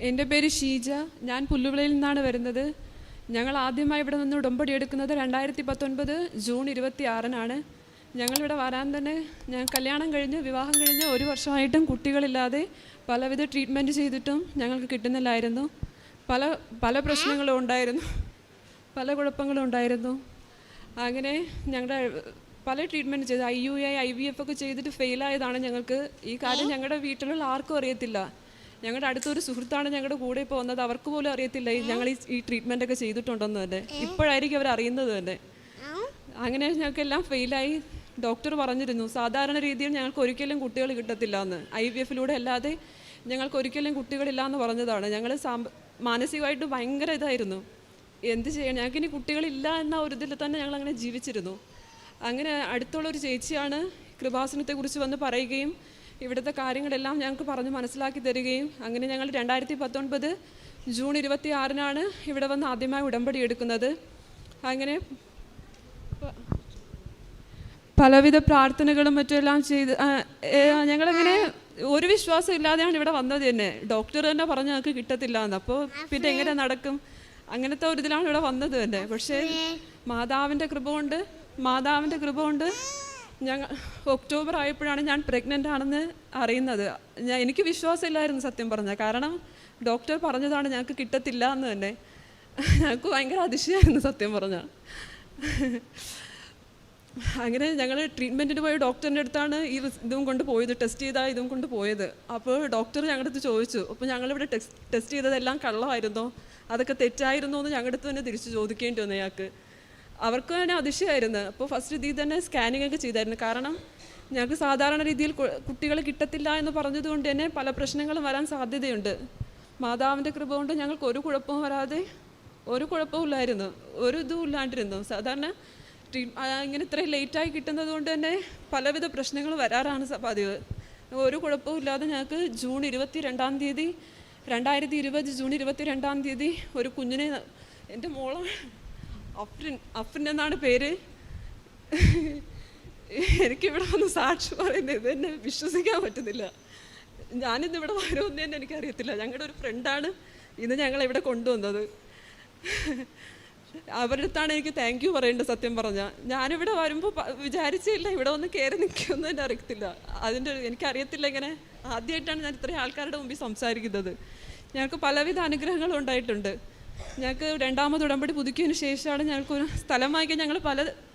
എൻ്റെ പേര് ഷീജ. ഞാൻ പുല്ലുവിളയിൽ നിന്നാണ് വരുന്നത്. ഞങ്ങൾ ആദ്യമായി ഇവിടെ നിന്ന് ഉടമ്പടി എടുക്കുന്നത് 2019 ജൂൺ 26-നാണ്. ഞങ്ങളിവിടെ വരാൻ തന്നെ ഞാൻ കല്യാണം കഴിഞ്ഞ് വിവാഹം കഴിഞ്ഞ് 1 വർഷമായിട്ടും കുട്ടികളില്ലാതെ പലവിധ ട്രീറ്റ്മെൻറ്റ് ചെയ്തിട്ടും ഞങ്ങൾക്ക് കിട്ടുന്നില്ലായിരുന്നു. പല പ്രശ്നങ്ങളും ഉണ്ടായിരുന്നു, പല കുഴപ്പങ്ങളും ഉണ്ടായിരുന്നു. അങ്ങനെ ഞങ്ങളുടെ പല ട്രീറ്റ്മെൻറ്റ് ചെയ്ത് IUI IVF ഒക്കെ ചെയ്തിട്ട് ഫെയിലായതാണ് ഞങ്ങൾക്ക്. ഈ കാര്യം ഞങ്ങളുടെ വീട്ടിലുള്ള ആർക്കും അറിയത്തില്ല. ഞങ്ങളുടെ അടുത്തൊരു സുഹൃത്താണ് ഞങ്ങളുടെ കൂടെ പോകുന്നത്. അവർക്ക് പോലും അറിയത്തില്ല ഞങ്ങൾ ഈ ട്രീറ്റ്മെൻ്റ് ഒക്കെ ചെയ്തിട്ടുണ്ടെന്ന് തന്നെ. ഇപ്പോഴായിരിക്കും അവർ അറിയുന്നത് തന്നെ. അങ്ങനെ ഞങ്ങൾക്കെല്ലാം ഫെയിലായി. ഡോക്ടർ പറഞ്ഞിരുന്നു സാധാരണ രീതിയിൽ ഞങ്ങൾക്ക് ഒരിക്കലും കുട്ടികൾ കിട്ടത്തില്ല എന്ന്. IVF-ലൂടെ അല്ലാതെ ഞങ്ങൾക്ക് ഒരിക്കലും കുട്ടികളില്ല എന്ന് പറഞ്ഞതാണ്. ഞങ്ങൾ മാനസികമായിട്ട് ഭയങ്കര ഇതായിരുന്നു. എന്ത് ചെയ്യണം, ഞങ്ങൾക്കിനി കുട്ടികളില്ല എന്ന ഒരു ഇതിൽ തന്നെ ഞങ്ങളങ്ങനെ ജീവിച്ചിരുന്നു. അങ്ങനെ അടുത്തുള്ളൊരു ചേച്ചിയാണ് കൃപാസനത്തെക്കുറിച്ച് വന്ന് പറയുകയും ഇവിടുത്തെ കാര്യങ്ങളെല്ലാം ഞങ്ങൾക്ക് പറഞ്ഞ് മനസ്സിലാക്കി തരികയും അങ്ങനെ ഞങ്ങൾ 2019 ജൂൺ 26-നാണ് ഇവിടെ വന്ന് ആദ്യമായി ഉടമ്പടി എടുക്കുന്നത്. അങ്ങനെ പലവിധ പ്രാർത്ഥനകളും മറ്റുമെല്ലാം ചെയ്ത് ഞങ്ങളങ്ങനെ ഒരു വിശ്വാസം ഇല്ലാതെയാണ് ഇവിടെ വന്നത് തന്നെ. ഡോക്ടർ തന്നെ പറഞ്ഞ് ഞങ്ങൾക്ക് കിട്ടത്തില്ല എന്ന്. അപ്പോൾ പിന്നെ എങ്ങനെ നടക്കും, അങ്ങനത്തെ ഒരു ഇതിലാണ് ഇവിടെ വന്നത് തന്നെ. പക്ഷേ മാതാവിൻ്റെ കൃപ കൊണ്ട് ഞങ്ങൾ ഒക്ടോബർ ആയപ്പോഴാണ് ഞാൻ പ്രഗ്നൻ്റ് ആണെന്ന് അറിയുന്നത്. എനിക്ക് വിശ്വാസമില്ലായിരുന്നു സത്യം പറഞ്ഞാൽ. കാരണം ഡോക്ടർ പറഞ്ഞതാണ് ഞങ്ങൾക്ക് കിട്ടത്തില്ല എന്ന് തന്നെ. ഞങ്ങൾക്ക് ഭയങ്കര അതിശയമായിരുന്നു സത്യം പറഞ്ഞാൽ. അങ്ങനെ ഞങ്ങൾ ട്രീറ്റ്മെൻറ്റിന് പോയ ഡോക്ടറിൻ്റെ അടുത്താണ് ഇതും കൊണ്ട് പോയത്, ടെസ്റ്റ് ചെയ്താൽ ഇതും കൊണ്ട് പോയത്. അപ്പോൾ ഡോക്ടർ ഞങ്ങളുടെ അടുത്ത് ചോദിച്ചു, അപ്പോൾ ഞങ്ങളിവിടെ ടെസ്റ്റ് ചെയ്തതെല്ലാം കള്ളമായിരുന്നോ, അതൊക്കെ തെറ്റായിരുന്നോ എന്ന് ഞങ്ങളുടെ അടുത്ത് തന്നെ തിരിച്ച് ചോദിക്കേണ്ടി വന്നു ഞങ്ങൾക്ക്. അവർക്ക് തന്നെ അതിശയമായിരുന്നു. അപ്പോൾ ഫസ്റ്റ് ഇതിൽ തന്നെ സ്കാനിങ് ഒക്കെ ചെയ്തായിരുന്നു. കാരണം ഞങ്ങൾക്ക് സാധാരണ രീതിയിൽ കുട്ടികളെ കിട്ടത്തില്ല എന്ന് പറഞ്ഞതുകൊണ്ട് തന്നെ പല പ്രശ്നങ്ങളും വരാൻ സാധ്യതയുണ്ട്. മാതാവിൻ്റെ കൃപ കൊണ്ട് ഞങ്ങൾക്ക് ഒരു കുഴപ്പവും വരാതെ, ഒരു കുഴപ്പവും ഇല്ലായിരുന്നു, ഒരു ഇതും ഇല്ലാണ്ടിരുന്നു. സാധാരണ ഇങ്ങനെ ഇത്രയും ലേറ്റായി കിട്ടുന്നത് കൊണ്ട് തന്നെ പലവിധ പ്രശ്നങ്ങൾ വരാറാണ് പതിവ്. ഒരു കുഴപ്പവും ഇല്ലാതെ ഞങ്ങൾക്ക് ജൂൺ 22 2020 ജൂൺ 22 ഒരു കുഞ്ഞിനെ, എൻ്റെ മോളെ അഫ്രിൻ എന്നാണ് പേര്. എനിക്കിവിടെ വന്ന് സാക്ഷി പറയുന്നത് ഇത് എന്നെ വിശ്വസിക്കാൻ പറ്റുന്നില്ല. ഞാനിന്നിവിടെ വരുമെന്ന് തന്നെ എനിക്കറിയത്തില്ല. ഞങ്ങളുടെ ഒരു ഫ്രണ്ടാണ് ഇന്ന് ഞങ്ങളിവിടെ കൊണ്ടുവന്നത്. അവരുടെ അടുത്താണ് എനിക്ക് താങ്ക് യു പറയേണ്ടത് സത്യം പറഞ്ഞാൽ. ഞാനിവിടെ വരുമ്പോൾ വിചാരിച്ചില്ല ഇവിടെ വന്ന് കയറി നിൽക്കുമെന്ന് തന്നെ അറിയത്തില്ല. എനിക്കറിയത്തില്ല. ഇങ്ങനെ ആദ്യമായിട്ടാണ് ഞാൻ ഇത്രയും ആൾക്കാരുടെ മുമ്പിൽ സംസാരിക്കുന്നത്. ഞങ്ങൾക്ക് പലവിധ അനുഗ്രഹങ്ങളും ഉണ്ടായിട്ടുണ്ട്. ഞങ്ങൾക്ക് 2ാമത് ഉടമ്പടി പുതുക്കിയതിന് ശേഷമാണ് ഞങ്ങൾക്കൊരു സ്ഥലം വാങ്ങിക്കാൻ ഞങ്ങൾ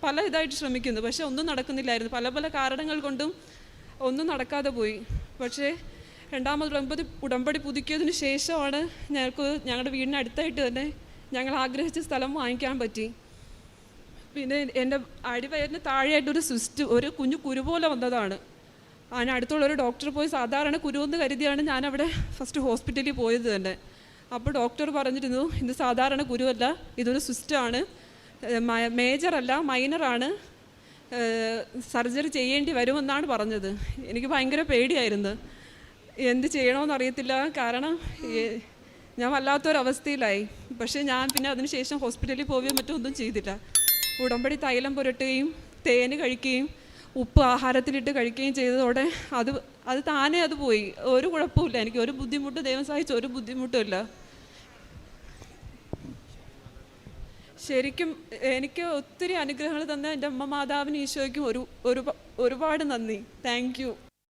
പല ഇതായിട്ട് ശ്രമിക്കുന്നത്. പക്ഷേ ഒന്നും നടക്കുന്നില്ലായിരുന്നു. പല കാരണങ്ങൾ കൊണ്ടും ഒന്നും നടക്കാതെ പോയി. പക്ഷേ 2ാമത് ഉടമ്പടി പുതുക്കിയതിന് ശേഷമാണ് ഞങ്ങളുടെ വീടിന് അടുത്തായിട്ട് തന്നെ ഞങ്ങൾ ആഗ്രഹിച്ച സ്ഥലം വാങ്ങിക്കാൻ പറ്റി. പിന്നെ എൻ്റെ അടിവയറിന് താഴെയായിട്ടൊരു ഒരു കുഞ്ഞു കുരു പോലെ വന്നതാണ്. അതിനടുത്തുള്ളൊരു ഡോക്ടർ പോയി സാധാരണ കുരുവെന്ന് കരുതിയാണ് ഞാനവിടെ ഫസ്റ്റ് ഹോസ്പിറ്റലിൽ പോയത് തന്നെ. അപ്പോൾ ഡോക്ടർ പറഞ്ഞിരുന്നു ഇത് സാധാരണ കുരുവല്ല, ഇതൊരു സിസ്റ്റാണ്, മേജറല്ല മൈനറാണ്, സർജറി ചെയ്യേണ്ടി വരുമെന്നാണ് പറഞ്ഞത്. എനിക്ക് ഭയങ്കര പേടിയായിരുന്നു. എന്ത് ചെയ്യണമെന്നറിയത്തില്ല. കാരണം ഞാൻ വല്ലാത്തൊരവസ്ഥയിലായി. പക്ഷേ ഞാൻ പിന്നെ അതിനുശേഷം ഹോസ്പിറ്റലിൽ പോവുകയോ മറ്റൊന്നും ചെയ്തില്ല. ഉടമ്പടി തൈലം പുരട്ടുകയും തേന് കഴിക്കുകയും ഉപ്പ് ആഹാരത്തിലിട്ട് കഴിക്കുകയും ചെയ്തതോടെ അത് താനേ അത് പോയി. ഒരു കുഴപ്പമില്ല. എനിക്ക് ഒരു ബുദ്ധിമുട്ട് ദൈവം സഹായിച്ച ഒരു ബുദ്ധിമുട്ടുമില്ല. ശരിക്കും എനിക്ക് ഒത്തിരി അനുഗ്രഹങ്ങൾ തന്ന എൻ്റെ അമ്മ മാതാവിന് ഈശോയ്ക്കും ഒരുപാട് നന്ദി. Thank you.